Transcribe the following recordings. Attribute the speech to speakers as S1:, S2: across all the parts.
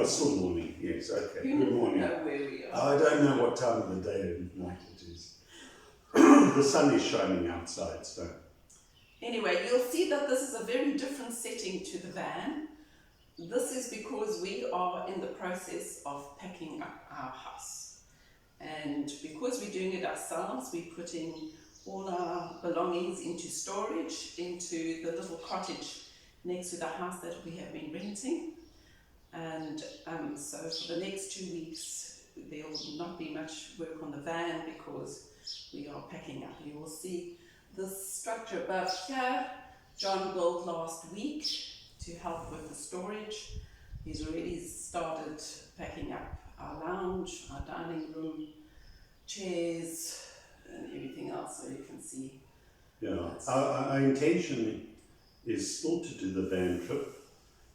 S1: it's still morning, yes, okay.
S2: You
S1: Good morning.
S2: know where we are.
S1: I don't know what time of the day and night it is. The sun is shining outside, so.
S2: Anyway, you'll see that this is a very different setting to the van. This is because we are in the process of packing up our house. And because we're doing it ourselves, we're putting all our belongings into storage, into the little cottage next to the house that we have been renting. And so for the next 2 weeks, there will not be much work on the van because we are packing up. You will see this structure above here, John built last week to help with the storage. He's already started packing up our lounge, our dining room, chairs, and everything else, so you can see.
S1: Yeah, our intention is still to do the van trip,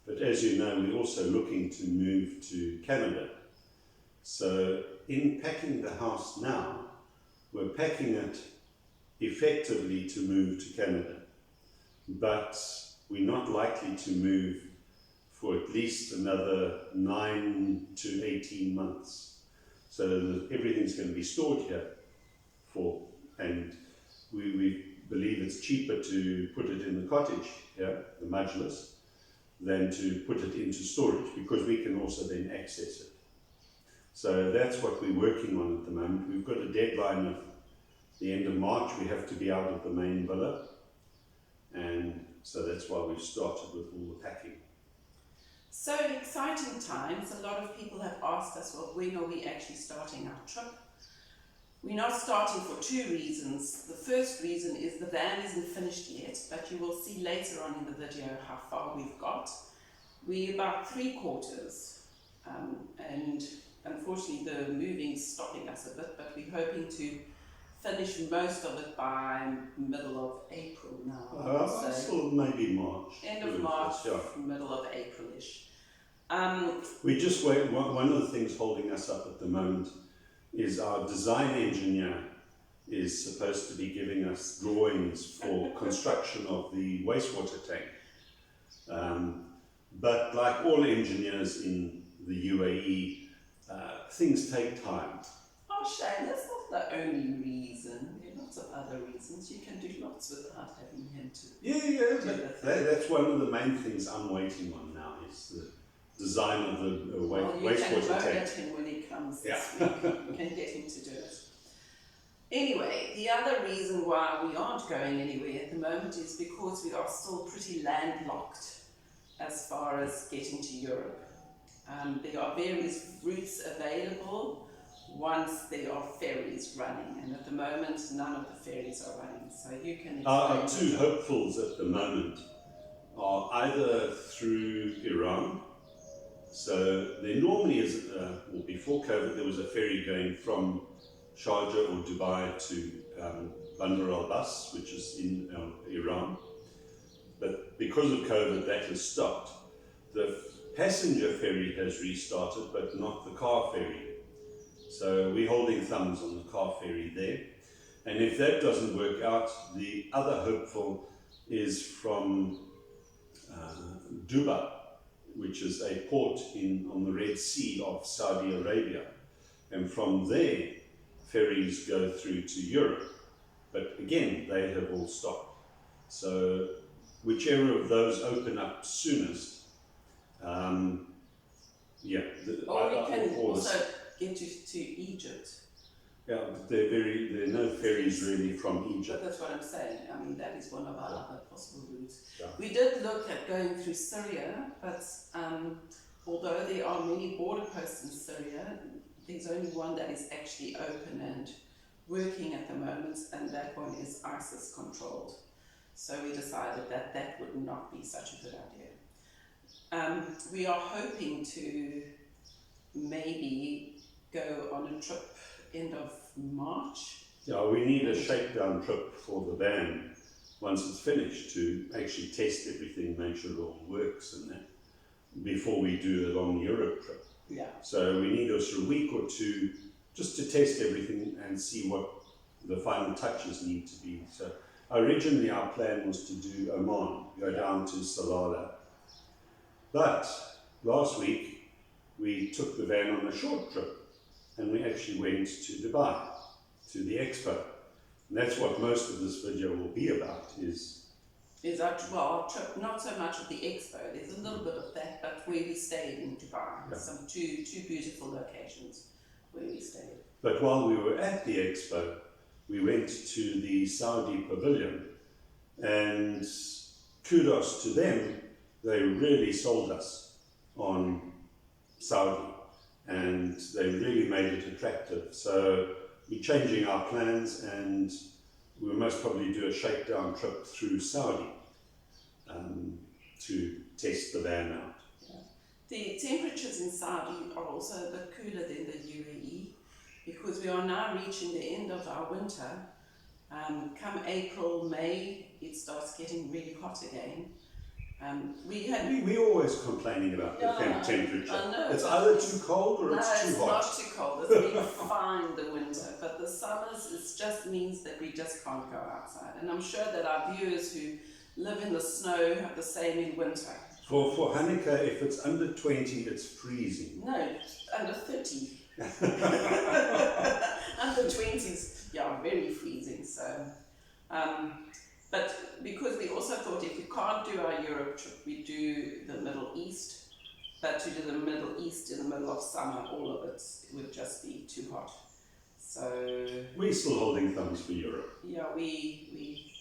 S1: but as you know, we're also looking to move to Canada. So in packing the house now, we're packing it effectively to move to Canada, but we're not likely to move for at least another 9 to 18 months. So everything's going to be stored here and we believe it's cheaper to put it in the cottage here, the Majlis, than to put it into storage because we can also then access it. So that's what we're working on at the moment. We've got a deadline of the end of March. We have to be out of the main villa, and so that's why we've started with all the packing. So
S2: exciting times. A lot of people have asked us, well, when are we actually starting our trip? We're not starting for 2 reasons. The first reason is the van isn't finished yet, but you will see later on in the video how far we've got. We're about 3/4, and unfortunately the moving's stopping us a bit, but we're hoping to finish most of it by middle of April now.
S1: So maybe March.
S2: End of March, middle of April-ish.
S1: We just wait. One of the things holding us up at the moment is our design engineer is supposed to be giving us drawings for construction of the wastewater tank. But like all engineers in the UAE, things take time.
S2: Oh, Shane, that's not the only reason. There are lots of other reasons. You can do lots without having him to
S1: That's one of the main things I'm waiting on now is the design of the wastewater tank.
S2: You can at him when he comes this week. You can get him to do it. Anyway, the other reason why we aren't going anywhere at the moment is because we are still pretty landlocked as far as getting to Europe. There are various routes available once there are ferries running, and at the moment none of the ferries are running, so you can...
S1: Our two hopefuls at the moment are either through Iran. So there normally is, before COVID, there was a ferry going from Sharjah or Dubai to Bandar al-Abbas, which is in Iran. But because of COVID, that has stopped. The passenger ferry has restarted, but not the car ferry. So we're holding thumbs on the car ferry there. And if that doesn't work out, the other hopeful is from Dubai, which is a port on the Red Sea of Saudi Arabia. And from there, ferries go through to Europe. But again, they have all stopped. So whichever of those open up soonest,
S2: or we can also get to Egypt.
S1: Yeah, there are no ferries really from Egypt.
S2: But that's what I'm saying. I mean, that is one of our other possible routes.
S1: Yeah.
S2: We did look at going through Syria, but although there are many border posts in Syria, there's only one that is actually open and working at the moment, and that one is ISIS controlled. So we decided that that would not be such a good idea. We are hoping to maybe go on a trip end of March.
S1: Yeah, we need a shakedown trip for the van once it's finished to actually test everything, make sure it all works and that, before we do a long Europe trip.
S2: Yeah.
S1: So we need us a week or two just to test everything and see what the final touches need to be. So originally our plan was to do Oman, go down to Salalah. But last week we took the van on a short trip and we actually went to Dubai, to the Expo. And that's what most of this video will be about, is
S2: our trip, not so much of the Expo, there's a little bit of that, but where we stayed in Dubai.
S1: Yeah.
S2: Some two beautiful locations where we stayed.
S1: But while we were at the Expo, we went to the Saudi pavilion, and kudos to them, they really sold us on Saudi, and they really made it attractive. So we're changing our plans, and we'll most probably do a shakedown trip through Saudi to test the van out.
S2: Yeah. The temperatures in Saudi are also a bit cooler than the UAE, because we are now reaching the end of our winter. Come April, May, it starts getting really hot again.
S1: We're always complaining about the temperature.
S2: I know,
S1: it's either too cold or it's too hot.
S2: No, it's not too cold. It's been fine the winter, but the summers, it just means that we just can't go outside. And I'm sure that our viewers who live in the snow have the same in winter.
S1: For Hanneke, if it's under 20, it's freezing.
S2: No, it's under 30. Under 20s, yeah, very freezing. So, but because we also thought if we can't do our Europe trip, we do the Middle East. But to do the Middle East in the middle of summer, all of it would just be too hot. So
S1: we're still holding thumbs for Europe.
S2: Yeah, we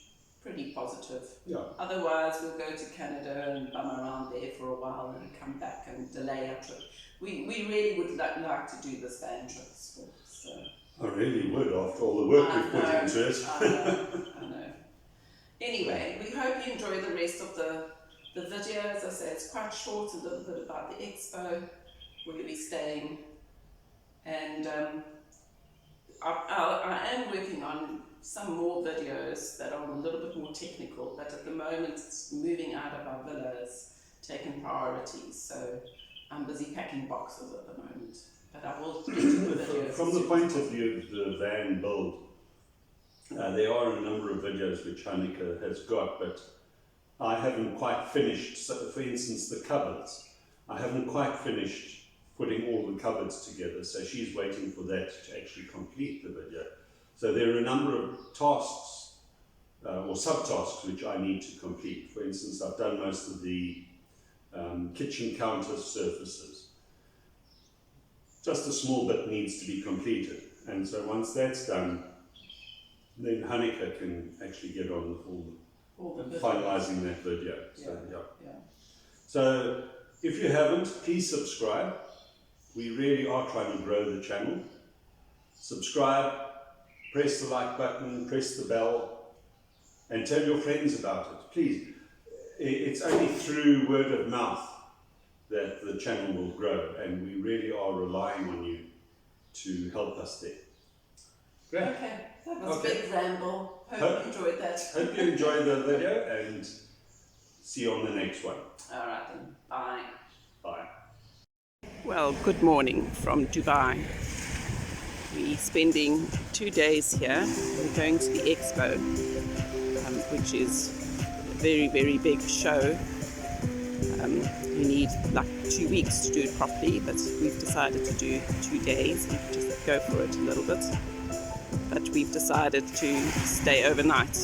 S2: pretty positive.
S1: Yeah.
S2: Otherwise, we'll go to Canada and bum around there for a while and come back and delay our trip. We really would like to do this van trip still. So.
S1: I really would, after all the work we've put into it.
S2: I know. Anyway, we hope you enjoy the rest of the video. As I say, it's quite short, a little bit about the expo, where we'll be staying. And I am working on some more videos that are a little bit more technical, but at the moment it's moving out of our villas, taking priorities. So I'm busy packing boxes at the moment. But I will get to the videos.
S1: From the point of view of the van build, there are a number of videos which Hanneke has got, but I haven't quite finished. So, for instance, the cupboards. I haven't quite finished putting all the cupboards together, so she's waiting for that to actually complete the video. So there are a number of tasks or subtasks which I need to complete. For instance, I've done most of the kitchen counter surfaces. Just a small bit needs to be completed, and so once that's done, then Hanneke can actually get on with finalising that video. So, yeah. So if you haven't, please subscribe. We really are trying to grow the channel. Subscribe, press the like button, press the bell, and tell your friends about it. Please, it's only through word of mouth that the channel will grow, and we really are relying on you to help us there. Great.
S2: Okay, that was a big ramble. Hope you enjoyed that.
S1: Hope you enjoyed the video, and see you on the next one.
S2: All right then, bye.
S1: Bye.
S2: Well, good morning from Dubai. We're spending 2 days here. We're going to the Expo, which is a very, very big show. You need like 2 weeks to do it properly, but we've decided to do 2 days and just go for it a little bit. But we've decided to stay overnight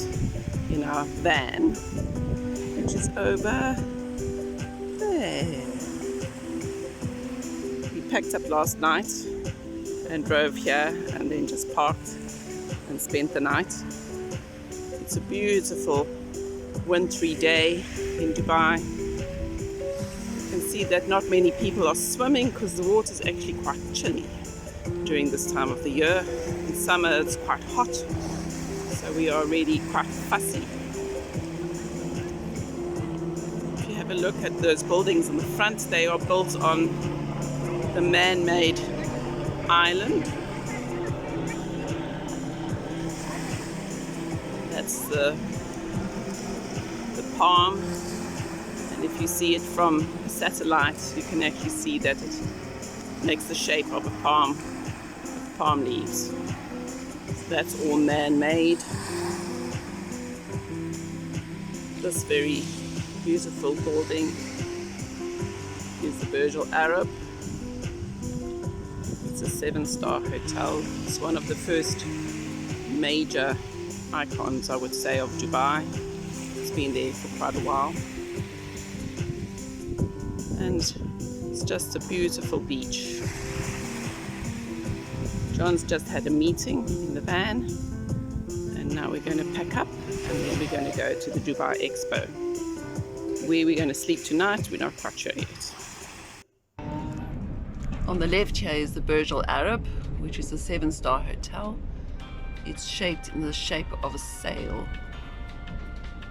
S2: in our van, which is over there. We packed up last night and drove here and then just parked and spent the night. It's a beautiful wintry day in Dubai. You can see that not many people are swimming because the water is actually quite chilly during this time of the year. In summer it's quite hot, so we are really quite fussy. If you have a look at those buildings in the front, they are built on the man-made island. That's the palm, and if you see it from satellite, you can actually see that it makes the shape of a palm leaves. That's all man-made. This very beautiful building is the Peugeot Arab It's a 7-star hotel. It's one of the first major icons, I would say, of Dubai. It's been there for quite a while. And it's just a beautiful beach. John's just had a meeting in the van, and now we're going to pack up and then we're going to go to the Dubai Expo. Where we're going to sleep tonight, we're not quite sure yet. On the left here is the Burj Al Arab, which is a 7-star hotel. It's shaped in the shape of a sail.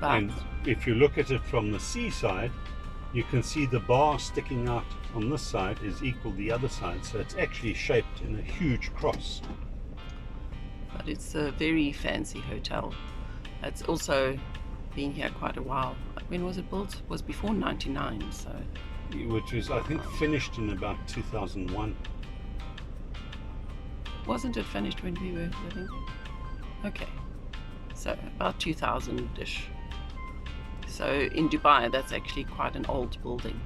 S2: But
S1: And if you look at it from the seaside, you can see the bar sticking out on this side is equal the other side, so it's actually shaped in a huge cross.
S2: but it's a very fancy hotel. It's also been here quite a while. When was it built? It was before 99, so.
S1: Which was, I think, finished in about 2001.
S2: Wasn't it finished when we were living there? Okay, so about 2000-ish. So in Dubai, that's actually quite an old building.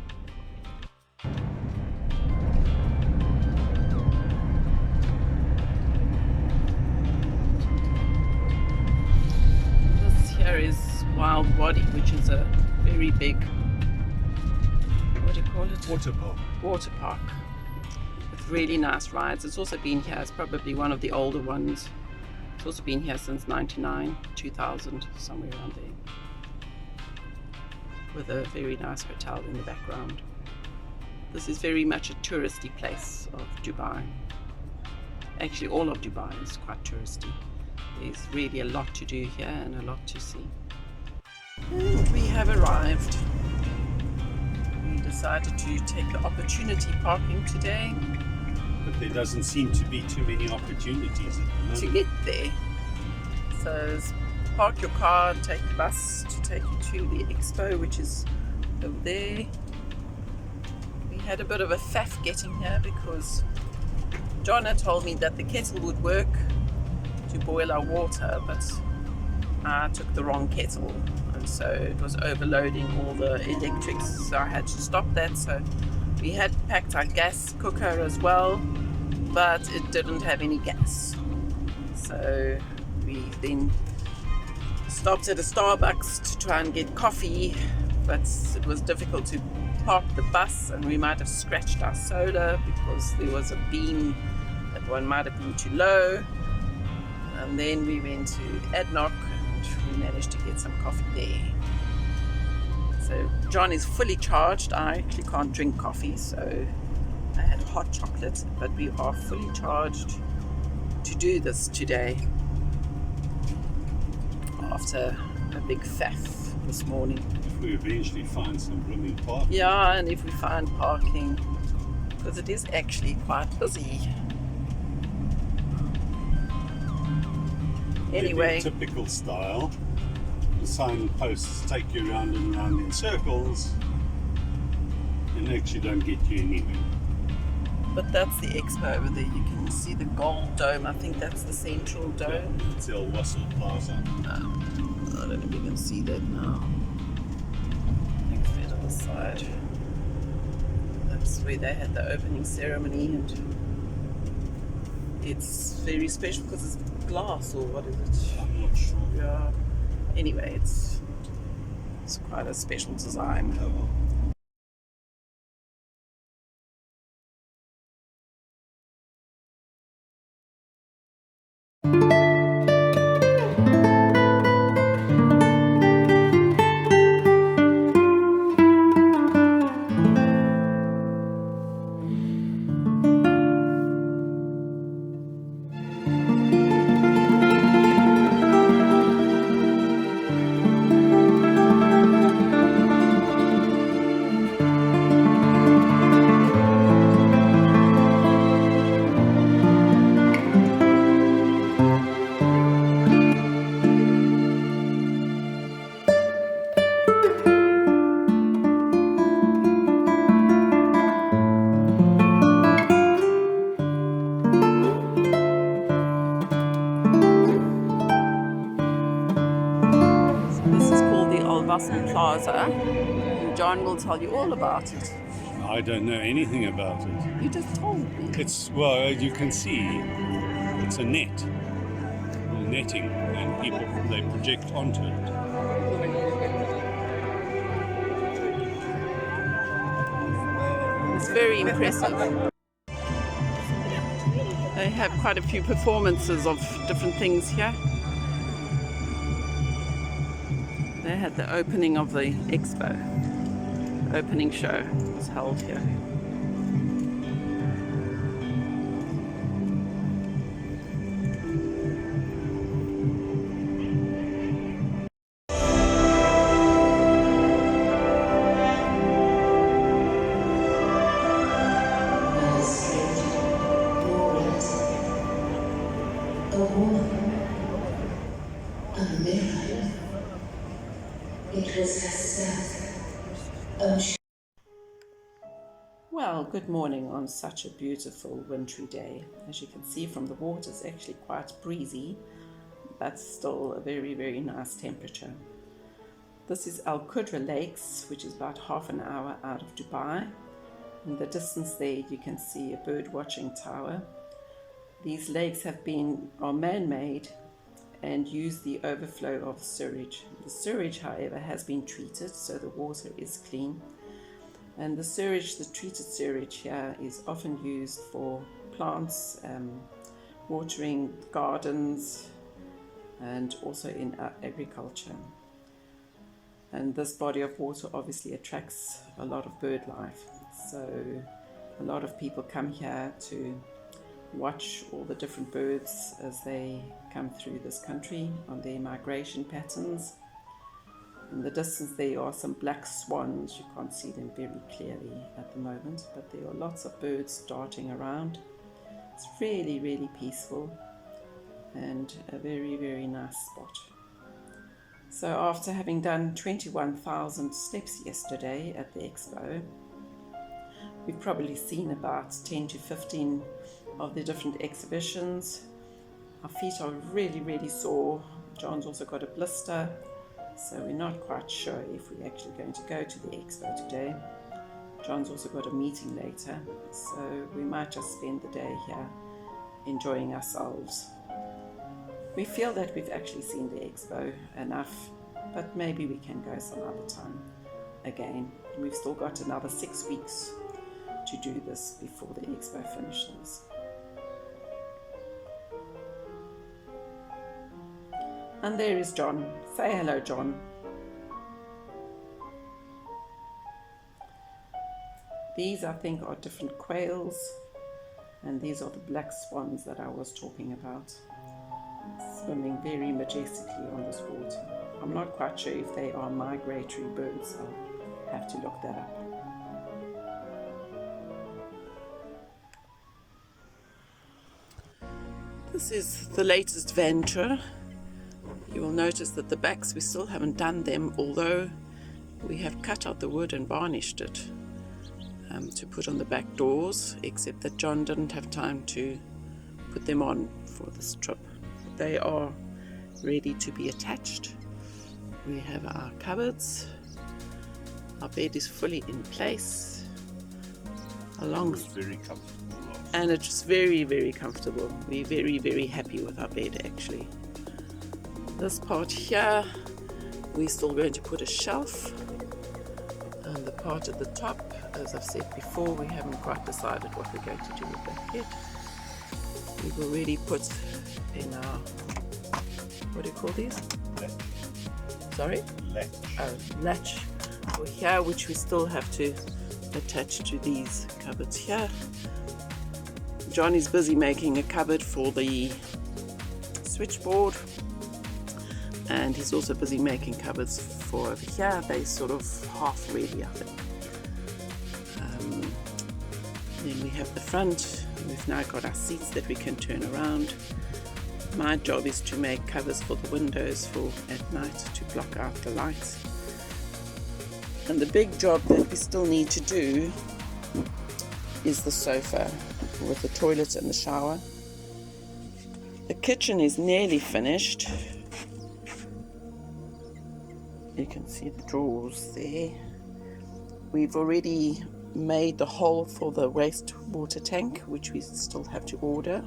S2: This here is Wild Wadi, which is a very big, what do you call it?
S1: Water park.
S2: Water park. With really nice rides. It's also been here, it's probably one of the older ones. It's also been here since 99, 2000, somewhere around there. With a very nice hotel in the background. This is very much a touristy place of Dubai. Actually, all of Dubai is quite touristy. There's really a lot to do here and a lot to see. And we have arrived. We decided to take the opportunity parking today
S1: But there doesn't seem to be too many opportunities at the moment.
S2: to get there. So park your car, take the bus to take you to the expo, which is over there. We had a bit of a faff getting here because John had told me that the kettle would work to boil our water, but I took the wrong kettle, and so it was overloading all the electrics, so I had to stop that. So we had packed our gas cooker as well, but it didn't have any gas. So we then stopped at a Starbucks to try and get coffee, but it was difficult to park the bus, and we might have scratched our solar because there was a beam that one might have been too low. And then we went to Adnoc and we managed to get some coffee there. So John is fully charged. I actually can't drink coffee, so I had a hot chocolate, but we are fully charged to do this today after a big faff this morning.
S1: If we eventually find some blooming park.
S2: Yeah, and if we find parking, because it is actually quite busy. Anyway,
S1: In typical style, the signposts take you round and round in circles and actually don't get you anywhere.
S2: but that's the expo over there. You can see the gold dome. I think that's the central dome.
S1: It's El Wasl Plaza.
S2: I don't know if you can see that now. Next bit on the side. That's where they had the opening ceremony, and it's very special because it's glass, or what is it?
S1: I'm not sure.
S2: Yeah. Anyway, it's quite a special design.
S1: Oh, well. Plaza, and John will tell you all about it. I don't know anything about it.
S2: You just told me.
S1: It's, well, you can see it's a net, netting, and people, they project onto it.
S2: It's very impressive. They have quite a few performances of different things here. They had the opening of the expo. The opening show was held here. Well, good morning on such a beautiful wintry day. As you can see from the water, it's actually quite breezy, but still a very, very nice temperature. This is Al Qudra Lakes, which is about half an hour out of Dubai. In the distance there, you can see a bird watching tower. These lakes are man-made and use the overflow of sewage. The sewage, however, has been treated, so the water is clean. And the sewage, the treated sewage here, is often used for plants, watering gardens, and also in agriculture. And this body of water obviously attracts a lot of bird life. So a lot of people come here to watch all the different birds as they come through this country on their migration patterns. In the distance there are some black swans. You can't see them very clearly at the moment, but there are lots of birds darting around. It's really, really peaceful and a very, very nice spot. So after having done 21,000 steps yesterday at the expo, we've probably seen about 10 to 15 of the different exhibitions. Our feet are really, really sore. John's also got a blister, so we're not quite sure if we're actually going to go to the expo today. John's also got a meeting later, so we might just spend the day here enjoying ourselves. We feel that we've actually seen the expo enough, but maybe we can go some other time again. We've still got another 6 weeks to do this before the expo finishes. And there is John. Say hello, John. These, I think, are different quails, and these are the black swans that I was talking about, swimming very majestically on this water. I'm not quite sure if they are migratory birds. I'll have to look that up. This is the latest venture. You will notice that the backs, we still haven't done them, although we have cut out the wood and varnished it to put on the back doors, except that John didn't have time to put them on for this trip. They are ready to be attached. We have our cupboards. Our bed is fully in place.
S1: It's very comfortable.
S2: And it's very, very comfortable. We're very, very happy with our bed actually. This part here, we're still going to put a shelf. And the part at the top, as I've said before, we haven't quite decided what we're going to do with that yet. We've already put in our, what do you call these?
S1: Latch.
S2: Sorry?
S1: Latch.
S2: Latch for here, which we still have to attach to these cupboards here. John is busy making a cupboard for the switchboard, and he's also busy making cupboards for over here. They're sort of half ready, I think. Then we have the front. We've now got our seats that we can turn around. My job is to make covers for the windows for at night to block out the lights. And the big job that we still need to do is the sofa with the toilet and the shower. The kitchen is nearly finished. You can see the drawers there. We've already made the hole for the wastewater tank, which we still have to order.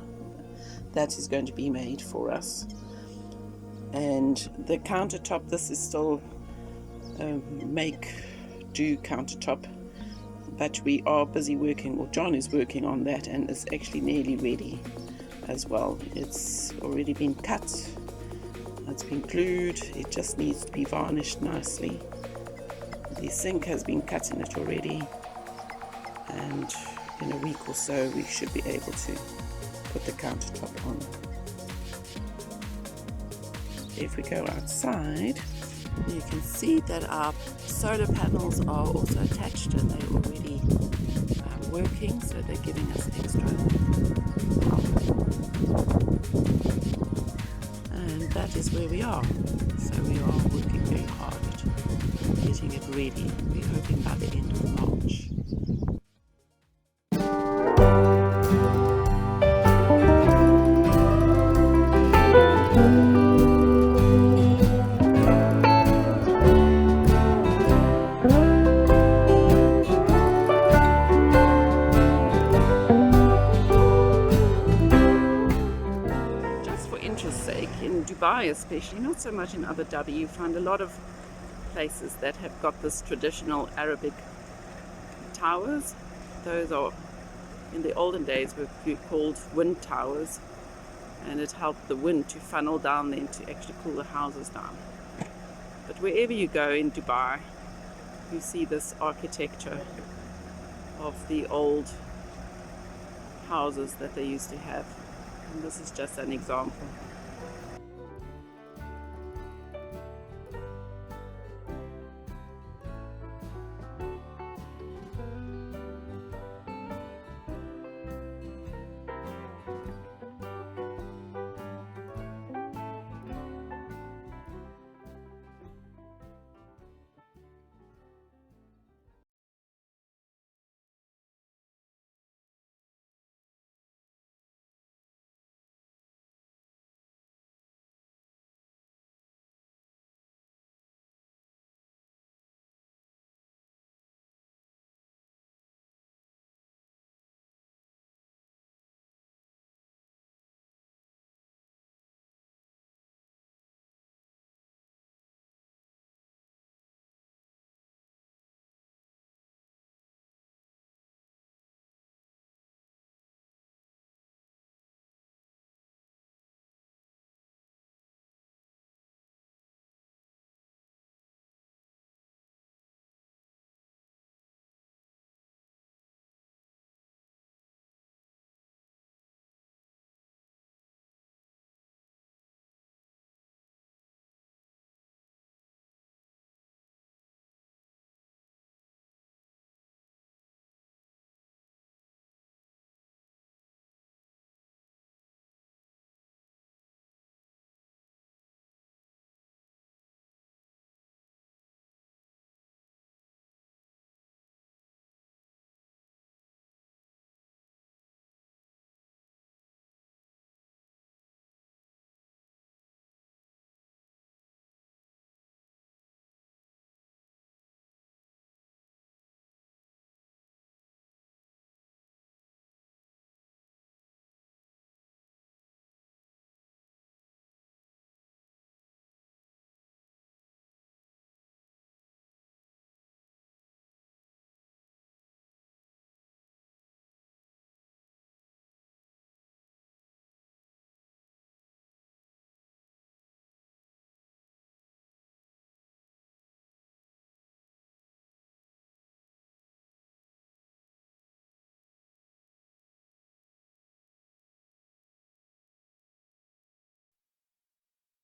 S2: That is going to be made for us. And the countertop, this is still make-do countertop, but we are busy working, or John is working on that, and it's actually nearly ready as well. It's already been cut, it's been glued, it just needs to be varnished nicely. The sink has been cut in it already, and in a week or so we should be able to put the countertop on. If we go outside, you can see that our solar panels are also attached and they're already working, so they're giving us extra power. And that is where we are. So we are working very hard at getting it ready. We're hoping by the end of March. Dubai especially, not so much in Abu Dhabi, you find a lot of places that have got this traditional Arabic towers. Those are, in the olden days, were called wind towers, and it helped the wind to funnel down then to actually cool the houses down. But wherever you go in Dubai, you see this architecture of the old houses that they used to have, and this is just an example.